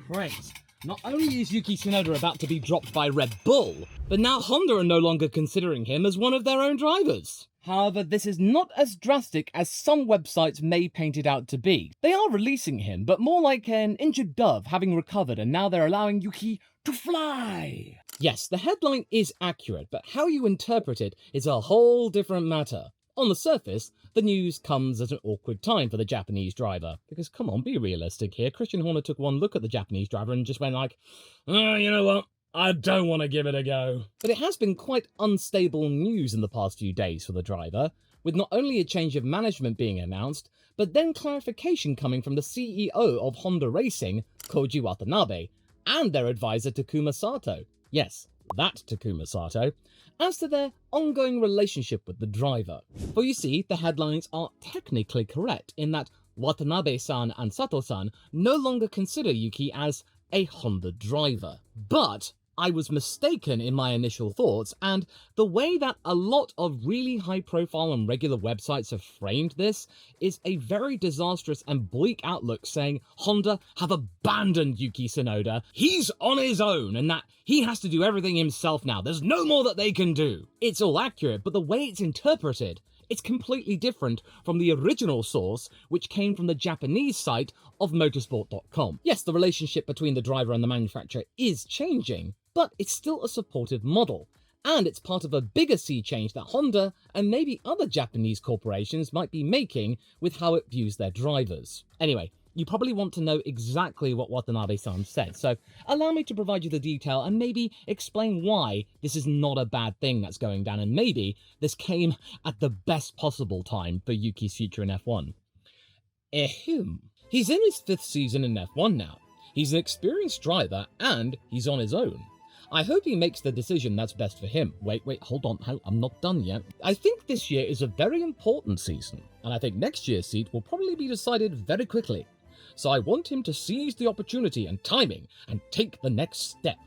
Great. Not only is Yuki Tsunoda about to be dropped by Red Bull, but now Honda are no longer considering him as one of their own drivers. However, this is not as drastic as some websites may paint it out to be. They are releasing him, but more like an injured dove having recovered, and now they're allowing Yuki to fly. Yes, the headline is accurate, but how you interpret it is a whole different matter. On the surface, the news comes at an awkward time for the Japanese driver. Because, come on, be realistic here. Christian Horner took one look at the Japanese driver and just went like, oh, you know what? I don't want to give it a go. But it has been quite unstable news in the past few days for the driver, with not only a change of management being announced, but then clarification coming from the CEO of Honda Racing, Koji Watanabe, and their advisor Takuma Sato. Yes, that Takuma Sato, as to their ongoing relationship with the driver. For you see, the headlines are technically correct in that Watanabe-san and Sato-san no longer consider Yuki as a Honda driver. But I was mistaken in my initial thoughts, and the way that a lot of really high-profile and regular websites have framed this is a very disastrous and bleak outlook saying Honda have abandoned Yuki Tsunoda, he's on his own, and that he has to do everything himself now, there's no more that they can do. It's all accurate, but the way it's interpreted, it's completely different from the original source, which came from the Japanese site of motorsport.com. Yes, the relationship between the driver and the manufacturer is changing, but it's still a supportive model, and it's part of a bigger sea change that Honda and maybe other Japanese corporations might be making with how it views their drivers. Anyway, you probably want to know exactly what Watanabe-san said, so allow me to provide you the detail and maybe explain why this is not a bad thing that's going down, and maybe this came at the best possible time for Yuki's future in F1. He's in his 5th season in F1 now. He's an experienced driver, and he's on his own. I hope he makes the decision that's best for him. Wait, hold on, I'm not done yet. I think this year is a very important season, and I think next year's seat will probably be decided very quickly. So I want him to seize the opportunity and timing and take the next step.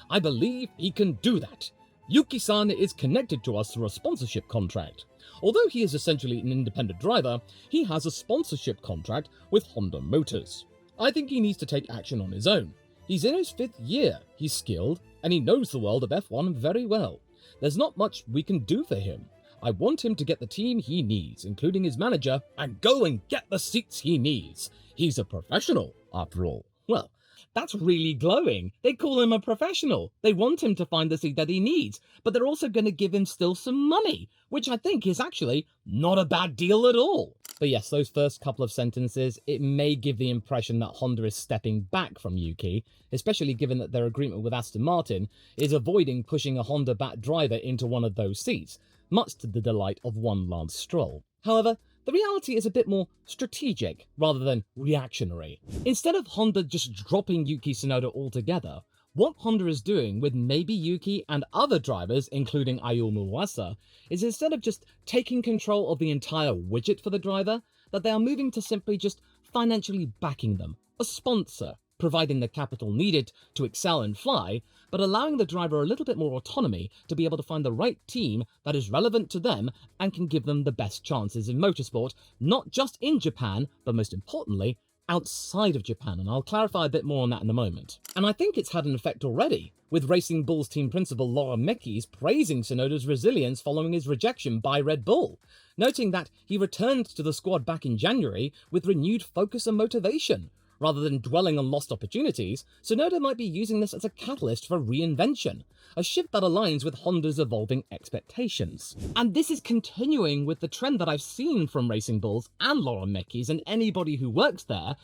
I believe he can do that. Yuki-san is connected to us through a sponsorship contract. Although he is essentially an independent driver, he has a sponsorship contract with Honda Motors. I think he needs to take action on his own. He's in his 5th year, he's skilled, and he knows the world of F1 very well. There's not much we can do for him. I want him to get the team he needs, including his manager, and go and get the seats he needs. He's a professional, after all. Well, that's really glowing. They call him a professional. They want him to find the seat that he needs, but they're also going to give him still some money, which I think is actually not a bad deal at all. But yes, those first couple of sentences, it may give the impression that Honda is stepping back from Yuki, especially given that their agreement with Aston Martin is avoiding pushing a Honda-backed driver into one of those seats, much to the delight of one Lance Stroll. However, the reality is a bit more strategic rather than reactionary. Instead of Honda just dropping Yuki Tsunoda altogether, what Honda is doing with maybe Yuki and other drivers, including Ayumu Uwasa, is instead of just taking control of the entire widget for the driver, that they are moving to simply just financially backing them, a sponsor, providing the capital needed to excel and fly, but allowing the driver a little bit more autonomy to be able to find the right team that is relevant to them and can give them the best chances in motorsport, not just in Japan, but most importantly, outside of Japan, and I'll clarify a bit more on that in a moment. And I think it's had an effect already, with Racing Bull's team principal Laura Mekis praising Tsunoda's resilience following his rejection by Red Bull, noting that he returned to the squad back in January with renewed focus and motivation. Rather than dwelling on lost opportunities, Tsunoda might be using this as a catalyst for reinvention, a shift that aligns with Honda's evolving expectations. And this is continuing with the trend that I've seen from Racing Bulls and Laura Mekis and anybody who works there,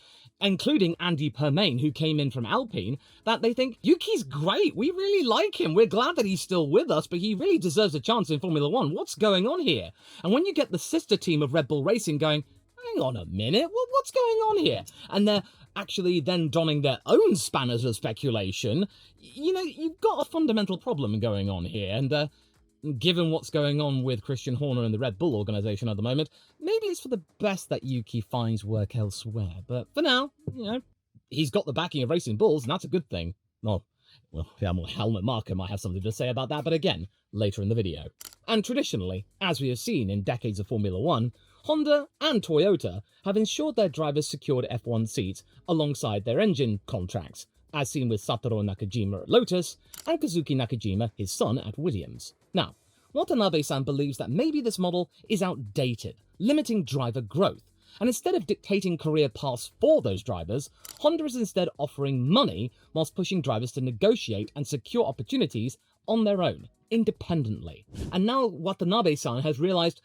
including Andy Permain, who came in from Alpine, that they think, Yuki's great, we really like him, we're glad that he's still with us, but he really deserves a chance in Formula One, what's going on here? And when you get the sister team of Red Bull Racing going, hang on a minute, what's going on here? And they're actually then donning their own spanners of speculation, you know, you've got a fundamental problem going on here, and given what's going on with Christian Horner and the Red Bull organisation at the moment, maybe it's for the best that Yuki finds work elsewhere. But for now, you know, he's got the backing of Racing Bulls, and that's a good thing. Well, Helmut Marko might have something to say about that, but again, later in the video. And traditionally, as we have seen in decades of Formula One, Honda and Toyota have ensured their drivers secured F1 seats alongside their engine contracts, as seen with Satoru Nakajima at Lotus and Kazuki Nakajima, his son, at Williams. Now, Watanabe-san believes that maybe this model is outdated, limiting driver growth, and instead of dictating career paths for those drivers, Honda is instead offering money whilst pushing drivers to negotiate and secure opportunities on their own, independently. And now Watanabe-san has realized,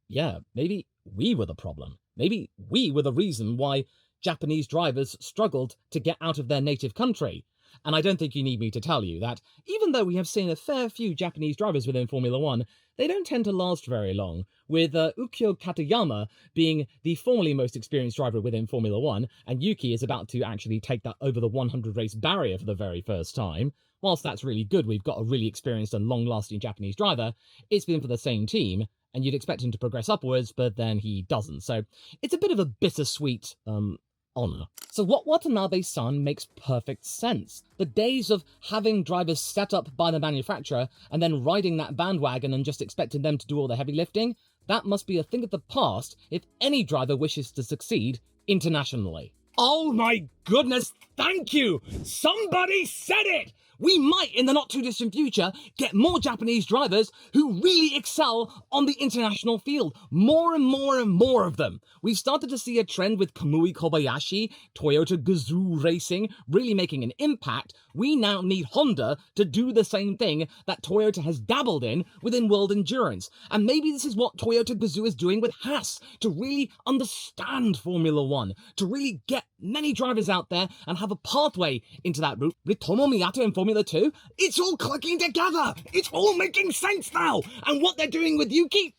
yeah, maybe we were the problem. Maybe we were the reason why Japanese drivers struggled to get out of their native country. And I don't think you need me to tell you that, even though we have seen a fair few Japanese drivers within Formula One, they don't tend to last very long, with Ukyo Katayama being the formerly most experienced driver within Formula One, and Yuki is about to actually take that over the 100 race barrier for the very first time. Whilst that's really good, we've got a really experienced and long-lasting Japanese driver, it's been for the same team, and you'd expect him to progress upwards, but then he doesn't. So it's a bit of a bittersweet, honor. So what Watanabe-san makes perfect sense. The days of having drivers set up by the manufacturer and then riding that bandwagon and just expecting them to do all the heavy lifting, that must be a thing of the past if any driver wishes to succeed internationally. Oh my goodness, thank you! Somebody said it! We might, in the not-too-distant future, get more Japanese drivers who really excel on the international field. More and more and more of them. We've started to see a trend with Kamui Kobayashi, Toyota Gazoo Racing, really making an impact. We now need Honda to do the same thing that Toyota has dabbled in within World Endurance. And maybe this is what Toyota Gazoo is doing with Haas, to really understand Formula One, to really get many drivers out there and have a pathway into that route. With Tomo Miata in Formula 2, it's all clicking together. It's all making sense now. And what they're doing with Yuki,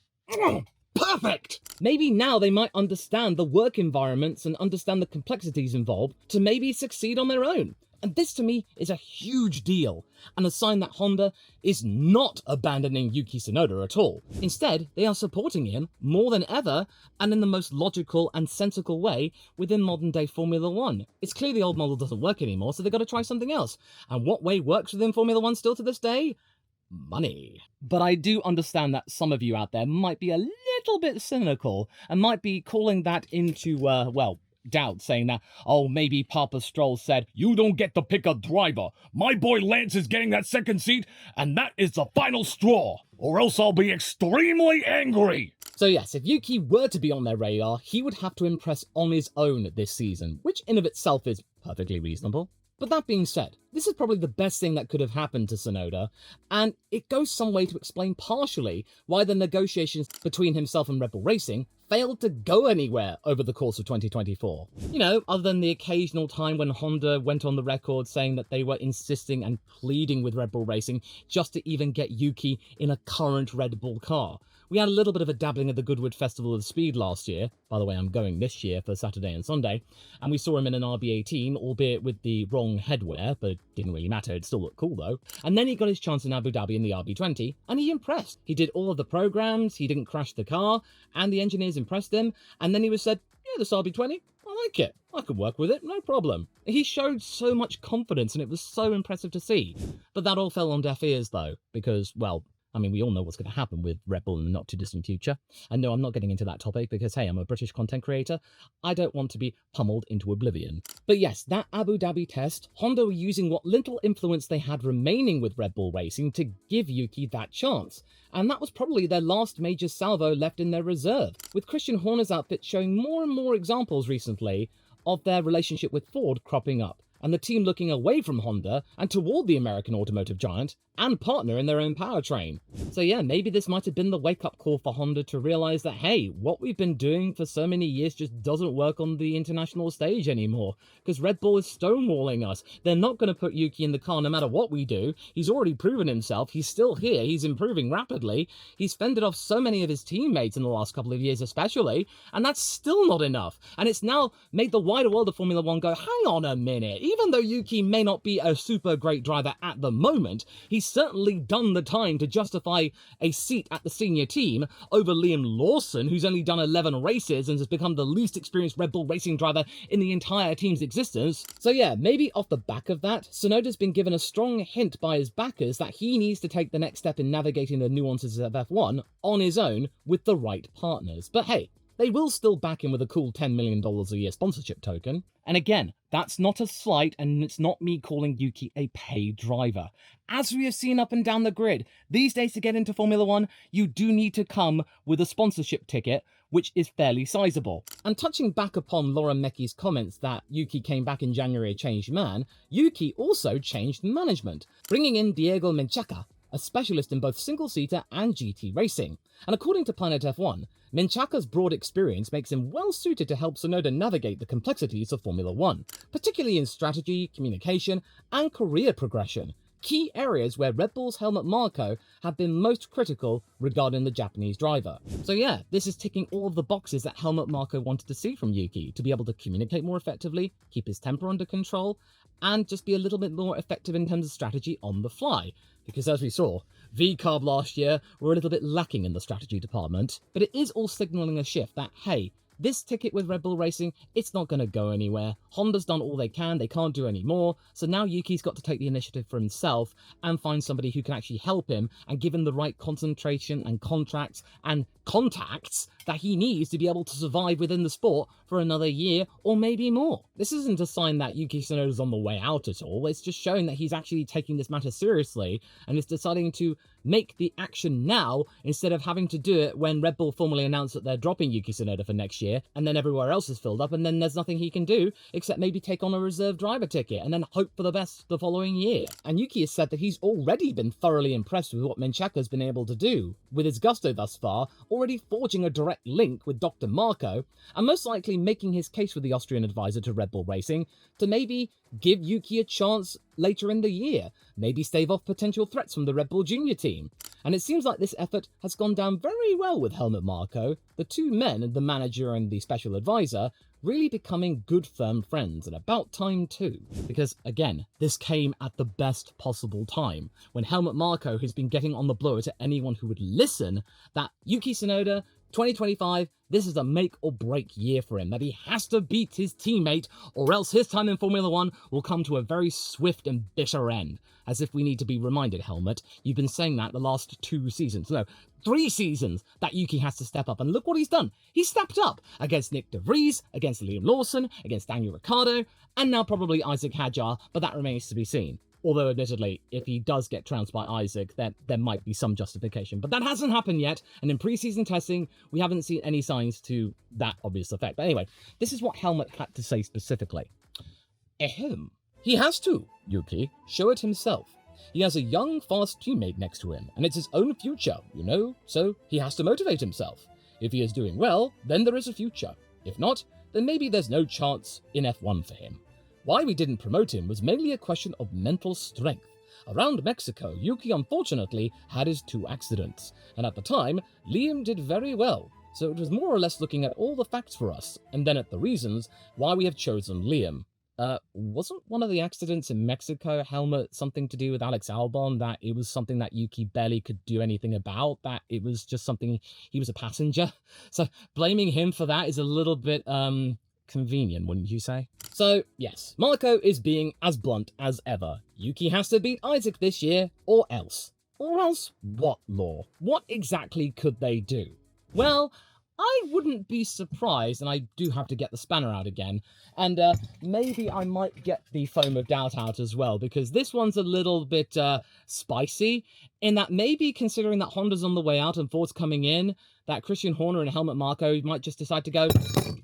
perfect. Maybe now they might understand the work environments and understand the complexities involved to maybe succeed on their own. And this to me is a huge deal, and a sign that Honda is not abandoning Yuki Tsunoda at all. Instead, they are supporting him more than ever, and in the most logical and sensible way within modern day Formula One. It's clear the old model doesn't work anymore, so they've got to try something else. And what way works within Formula One still to this day? Money. But I do understand that some of you out there might be a little bit cynical, and might be calling that into, doubt, saying that, oh, maybe Papa Stroll said, you don't get to pick a driver. My boy Lance is getting that second seat, and that is the final straw, or else I'll be extremely angry. So yes, if Yuki were to be on their radar, he would have to impress on his own this season, which in of itself is perfectly reasonable. But that being said, this is probably the best thing that could have happened to Tsunoda, and it goes some way to explain partially why the negotiations between himself and Red Bull Racing failed to go anywhere over the course of 2024. You know, other than the occasional time when Honda went on the record saying that they were insisting and pleading with Red Bull Racing just to even get Yuki in a current Red Bull car. We had a little bit of a dabbling at the Goodwood Festival of Speed last year. By the way, I'm going this year for Saturday and Sunday. And we saw him in an RB18, albeit with the wrong headwear, but it didn't really matter. It still looked cool, though. And then he got his chance in Abu Dhabi in the RB20, and he impressed. He did all of the programs, he didn't crash the car, and the engineers impressed him. And then he was said, yeah, this RB20, I like it. I can work with it, no problem. He showed so much confidence, and it was so impressive to see. But that all fell on deaf ears, though, because, well, I mean, we all know what's going to happen with Red Bull in the not-too-distant future. And no, I'm not getting into that topic because, hey, I'm a British content creator. I don't want to be pummeled into oblivion. But yes, that Abu Dhabi test, Honda were using what little influence they had remaining with Red Bull Racing to give Yuki that chance. And that was probably their last major salvo left in their reserve, with Christian Horner's outfit showing more and more examples recently of their relationship with Ford cropping up, and the team looking away from Honda and toward the American automotive giant and partner in their own powertrain. So yeah, maybe this might have been the wake-up call for Honda to realize that, hey, what we've been doing for so many years just doesn't work on the international stage anymore, because Red Bull is stonewalling us. They're not going to put Yuki in the car no matter what we do. He's already proven himself. He's still here. He's improving rapidly. He's fended off so many of his teammates in the last couple of years especially, and that's still not enough. And it's now made the wider world of Formula One go, hang on a minute, he even though Yuki may not be a super great driver at the moment, he's certainly done the time to justify a seat at the senior team over Liam Lawson, who's only done 11 races and has become the least experienced Red Bull racing driver in the entire team's existence. So yeah, maybe off the back of that, Tsunoda's been given a strong hint by his backers that he needs to take the next step in navigating the nuances of F1 on his own with the right partners. But hey, they will still back him with a cool $10 million a year sponsorship token. And again, that's not a slight, and it's not me calling Yuki a paid driver. As we have seen up and down the grid, these days to get into Formula 1, you do need to come with a sponsorship ticket, which is fairly sizable. And touching back upon Laura Mecki's comments that Yuki came back in January a changed man, Yuki also changed management, bringing in Diego Menchaca, a specialist in both single-seater and GT racing. And according to Planet F1, Menchaca's broad experience makes him well-suited to help Tsunoda navigate the complexities of Formula 1, particularly in strategy, communication, and career progression, key areas where Red Bull's Helmut Marko have been most critical regarding the Japanese driver. So yeah, this is ticking all of the boxes that Helmut Marko wanted to see from Yuki, to be able to communicate more effectively, keep his temper under control, and just be a little bit more effective in terms of strategy on the fly. Because as we saw, V-Carb last year were a little bit lacking in the strategy department, but it is all signalling a shift that, hey, this ticket with Red Bull Racing, it's not going to go anywhere. Honda's done all they can't do any more, so now Yuki's got to take the initiative for himself and find somebody who can actually help him and give him the right concentration and contracts and contacts that he needs to be able to survive within the sport for another year or maybe more. This isn't a sign that Yuki Tsunoda's on the way out at all, it's just showing that he's actually taking this matter seriously and is deciding to make the action now instead of having to do it when Red Bull formally announced that they're dropping Yuki Tsunoda for next year and then everywhere else is filled up and then there's nothing he can do except maybe take on a reserve driver ticket and then hope for the best the following year. And Yuki has said that he's already been thoroughly impressed with what Menchaca's been able to do, with his gusto thus far, already forging a direct link with Dr. Marko, and most likely making his case with the Austrian advisor to Red Bull Racing to maybe give Yuki a chance later in the year, maybe stave off potential threats from the Red Bull Junior team. And it seems like this effort has gone down very well with Helmut Marko, the two men, the manager and the special advisor, really becoming good firm friends, and about time too. Because again, this came at the best possible time, when Helmut Marko has been getting on the blower to anyone who would listen that Yuki Tsunoda 2025, this is a make or break year for him, that he has to beat his teammate or else his time in Formula 1 will come to a very swift and bitter end. As if we need to be reminded, Helmut, you've been saying that the last 2 seasons, no, 3 seasons, that Yuki has to step up, and look what he's done. He's stepped up against Nick De Vries, against Liam Lawson, against Daniel Ricciardo, and now probably Isaac Hadjar, but that remains to be seen. Although, admittedly, if he does get trounced by Isaac, then there might be some justification. But that hasn't happened yet, and in pre-season testing, we haven't seen any signs to that obvious effect. But anyway, this is what Helmut had to say specifically. Ahem. He has to, Yuki. Show it himself. He has a young, fast teammate next to him, and it's his own future, you know? So he has to motivate himself. If he is doing well, then there is a future. If not, then maybe there's no chance in F1 for him. Why we didn't promote him was mainly a question of mental strength. Around Mexico, Yuki unfortunately had his 2 accidents, and at the time, Liam did very well, so it was more or less looking at all the facts for us, and then at the reasons why we have chosen Liam. Wasn't one of the accidents in Mexico, Helmut, something to do with Alex Albon, that it was something that Yuki barely could do anything about, that it was just something, he was a passenger? So blaming him for that is a little bit, convenient, wouldn't you say? So, yes, Marko is being as blunt as ever. Yuki has to beat Isaac this year, or else. Or else what, Law? What exactly could they do? Well, I wouldn't be surprised, and I do have to get the spanner out again, and maybe I might get the foam of doubt out as well, because this one's a little bit spicy, in that maybe considering that Honda's on the way out and Ford's coming in, that Christian Horner and Helmut Marko might just decide to go,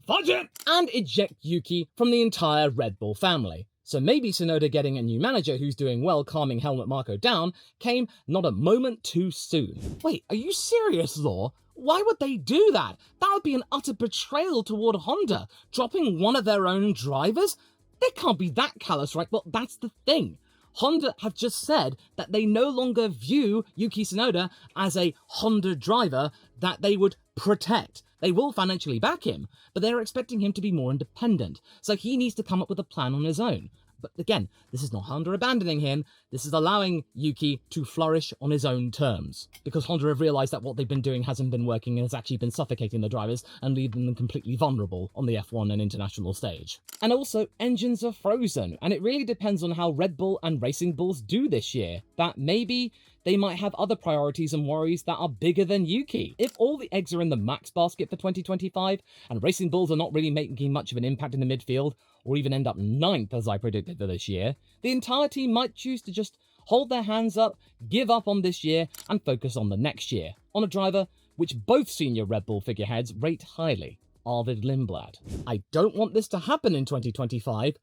fudge it, and eject Yuki from the entire Red Bull family. So maybe Tsunoda getting a new manager who's doing well calming Helmut Marko down came not a moment too soon. Wait, are you serious, Law? Why would they do that? That would be an utter betrayal toward Honda, dropping one of their own drivers? They can't be that callous, right? Well, that's the thing. Honda have just said that they no longer view Yuki Tsunoda as a Honda driver that they would protect. They will financially back him, but they're expecting him to be more independent, so he needs to come up with a plan on his own. But again, this is not Honda abandoning him, this is allowing Yuki to flourish on his own terms. Because Honda have realised that what they've been doing hasn't been working and has actually been suffocating the drivers and leaving them completely vulnerable on the F1 and international stage. And also, engines are frozen, and it really depends on how Red Bull and Racing Bulls do this year. That maybe they might have other priorities and worries that are bigger than Yuki. If all the eggs are in the Max basket for 2025, and Racing Bulls are not really making much of an impact in the midfield, or even end up 9th as I predicted for this year, the entire team might choose to just hold their hands up, give up on this year, and focus on the next year, on a driver which both senior Red Bull figureheads rate highly, Arvid Lindblad. I don't want this to happen in 2025,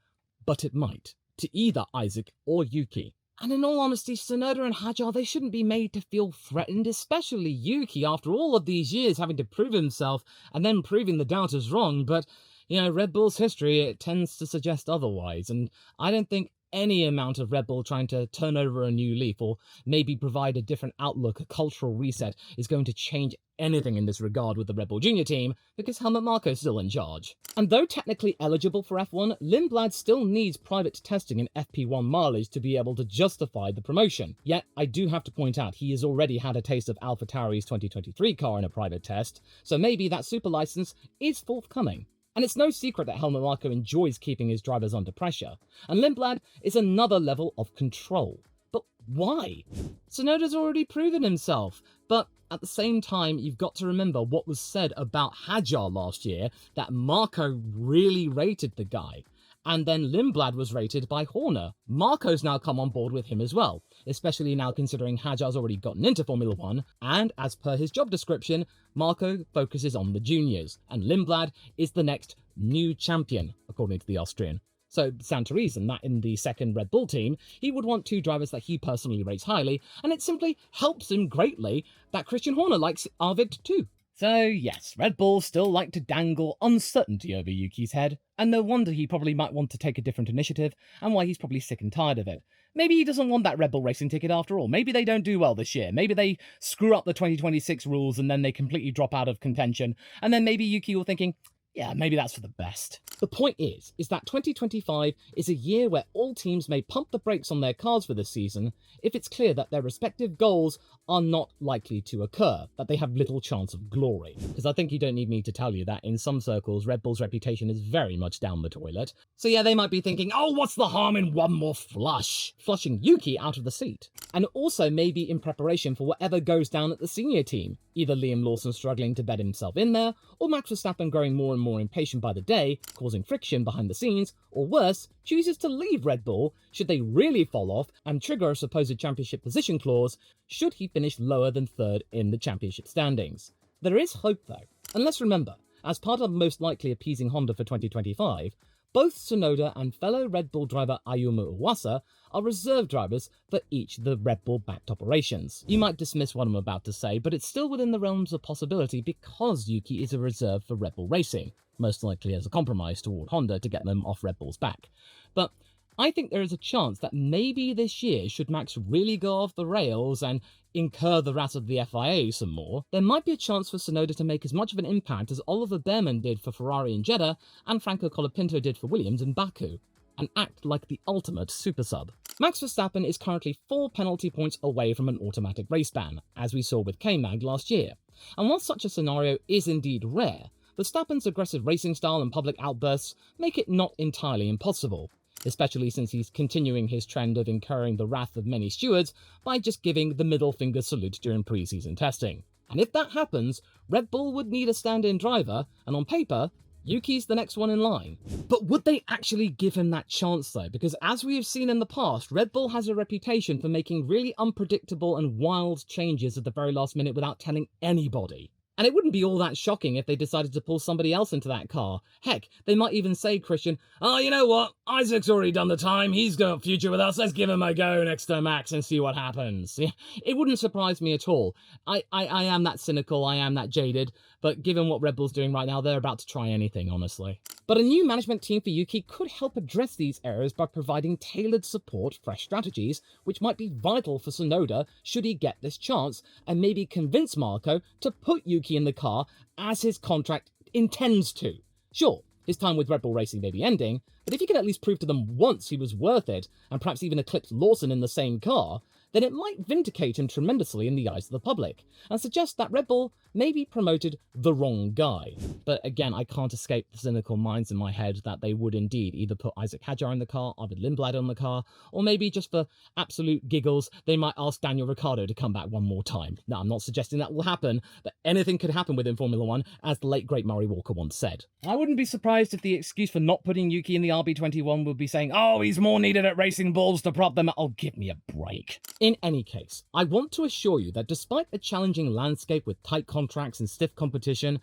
but it might, to either Isaac or Yuki. And in all honesty, Tsunoda and Hadjar, they shouldn't be made to feel threatened, especially Yuki, after all of these years having to prove himself and then proving the doubters wrong. But, you know, Red Bull's history, it tends to suggest otherwise, and I don't think any amount of Red Bull trying to turn over a new leaf or maybe provide a different outlook, a cultural reset, is going to change anything in this regard with the Red Bull Junior team, because Helmut Marko is still in charge. And though technically eligible for F1, Lindblad still needs private testing and FP1 mileage to be able to justify the promotion. Yet, I do have to point out he has already had a taste of AlphaTauri's 2023 car in a private test, so maybe that super license is forthcoming. And it's no secret that Helmut Marko enjoys keeping his drivers under pressure, and Lindblad is another level of control. But why? Tsunoda's already proven himself, but at the same time, you've got to remember what was said about Hadjar last year, that Marko really rated the guy. And then Lindblad was rated by Horner. Marko's now come on board with him as well, especially now considering Hadjar's already gotten into Formula 1, and as per his job description, Marko focuses on the juniors, and Lindblad is the next new champion, according to the Austrian. So it stands to reason that in the second Red Bull team, he would want two drivers that he personally rates highly, and it simply helps him greatly that Christian Horner likes Arvid too. So yes, Red Bull still like to dangle uncertainty over Yuki's head, and no wonder he probably might want to take a different initiative, and why he's probably sick and tired of it. Maybe he doesn't want that Red Bull racing ticket after all. Maybe they don't do well this year. Maybe they screw up the 2026 rules and then they completely drop out of contention, and then maybe Yuki will thinking, yeah, maybe that's for the best. The point is that 2025 is a year where all teams may pump the brakes on their cars for this season if it's clear that their respective goals are not likely to occur, that they have little chance of glory. Because I think you don't need me to tell you that in some circles, Red Bull's reputation is very much down the toilet. So yeah, they might be thinking, oh, what's the harm in one more flush? Flushing Yuki out of the seat. And also maybe in preparation for whatever goes down at the senior team. Either Liam Lawson struggling to bed himself in there, or Max Verstappen growing more and more impatient by the day, causing friction behind the scenes, or worse, chooses to leave Red Bull should they really fall off and trigger a supposed championship position clause should he finish lower than third in the championship standings. There is hope though, and let's remember, as part of most likely appeasing Honda for 2025, both Tsunoda and fellow Red Bull driver Ayumu Iwasa are reserve drivers for each of the Red Bull-backed operations. You might dismiss what I'm about to say, but it's still within the realms of possibility because Yuki is a reserve for Red Bull Racing, most likely as a compromise toward Honda to get them off Red Bull's back. But I think there is a chance that maybe this year, should Max really go off the rails and incur the wrath of the FIA some more, there might be a chance for Tsunoda to make as much of an impact as Oliver Behrman did for Ferrari in Jeddah and Franco Colapinto did for Williams in Baku, and act like the ultimate super sub. Max Verstappen is currently 4 penalty points away from an automatic race ban, as we saw with K-Mag last year. And while such a scenario is indeed rare, Verstappen's aggressive racing style and public outbursts make it not entirely impossible, especially since he's continuing his trend of incurring the wrath of many stewards by just giving the middle finger salute during pre-season testing. And if that happens, Red Bull would need a stand-in driver, and on paper, Yuki's the next one in line. But would they actually give him that chance though? Because as we have seen in the past, Red Bull has a reputation for making really unpredictable and wild changes at the very last minute without telling anybody. And it wouldn't be all that shocking if they decided to pull somebody else into that car. Heck, they might even say, Christian, oh, you know what? Isaac's already done the time. He's got a future with us. Let's give him a go next to Max and see what happens. It wouldn't surprise me at all. I am that cynical. I am that jaded. But given what Red Bull's doing right now, they're about to try anything, honestly. But a new management team for Yuki could help address these errors by providing tailored support, fresh strategies, which might be vital for Tsunoda should he get this chance, and maybe convince Marko to put Yuki in the car as his contract intends to. Sure, His time with Red Bull Racing may be ending, but if he can at least prove to them once he was worth it, and perhaps even eclipse Lawson in the same car, then it might vindicate him tremendously in the eyes of the public, and suggest that Red Bull maybe promoted the wrong guy. But again, I can't escape the cynical minds in my head that they would indeed either put Isaac Hadjar in the car, Arvid Lindblad on the car, or maybe just for absolute giggles, they might ask Daniel Ricciardo to come back one more time. Now, I'm not suggesting that will happen, but anything could happen within Formula One, as the late great Murray Walker once said. I wouldn't be surprised if the excuse for not putting Yuki in the RB21 would be saying, oh, he's more needed at Racing Bulls to prop them. Oh, give me a break. In any case, I want to assure you that despite a challenging landscape with tight contracts and stiff competition,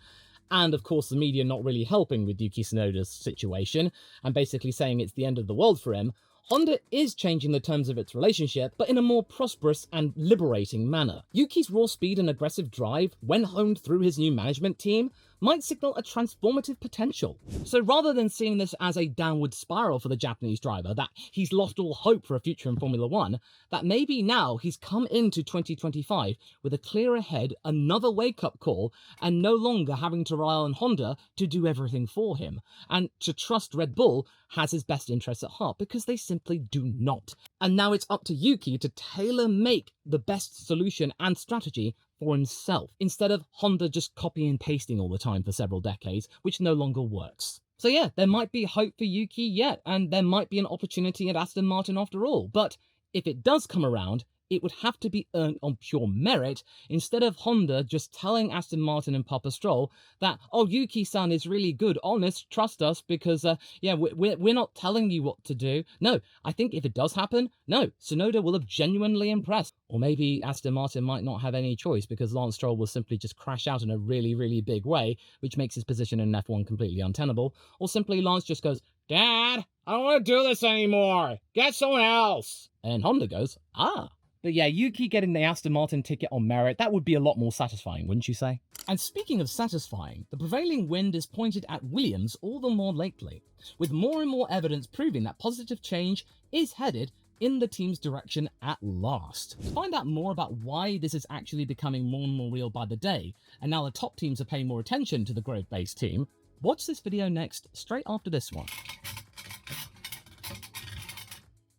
and of course the media not really helping with Yuki Tsunoda's situation, and basically saying it's the end of the world for him, Honda is changing the terms of its relationship, but in a more prosperous and liberating manner. Yuki's raw speed and aggressive drive, when honed through his new management team, might signal a transformative potential. So rather than seeing this as a downward spiral for the Japanese driver, that he's lost all hope for a future in Formula One, that maybe now he's come into 2025 with a clearer head, another wake-up call, and no longer having to rely on Honda to do everything for him, and to trust Red Bull has his best interests at heart, because they simply do not. And now it's up to Yuki to tailor-make the best solution and strategy for himself, instead of Honda just copying and pasting all the time for several decades, which no longer works. So yeah, there might be hope for Yuki yet, and there might be an opportunity at Aston Martin after all, but if it does come around, it would have to be earned on pure merit, instead of Honda just telling Aston Martin and Papa Stroll that, oh, Yuki-san is really good, honest, trust us, because, yeah, we're not telling you what to do. No, I think if it does happen, no, Tsunoda will have genuinely impressed. Or maybe Aston Martin might not have any choice, because Lance Stroll will simply just crash out in a really, really big way, which makes his position in F1 completely untenable. Or simply Lance just goes, Dad, I don't want to do this anymore. Get someone else. And Honda goes, ah. But yeah, Yuki getting the Aston Martin ticket on merit, that would be a lot more satisfying, wouldn't you say? And speaking of satisfying, the prevailing wind is pointed at Williams all the more lately, with more and more evidence proving that positive change is headed in the team's direction at last. To find out more about why this is actually becoming more and more real by the day, and now the top teams are paying more attention to the Grove-based team, watch this video next, straight after this one.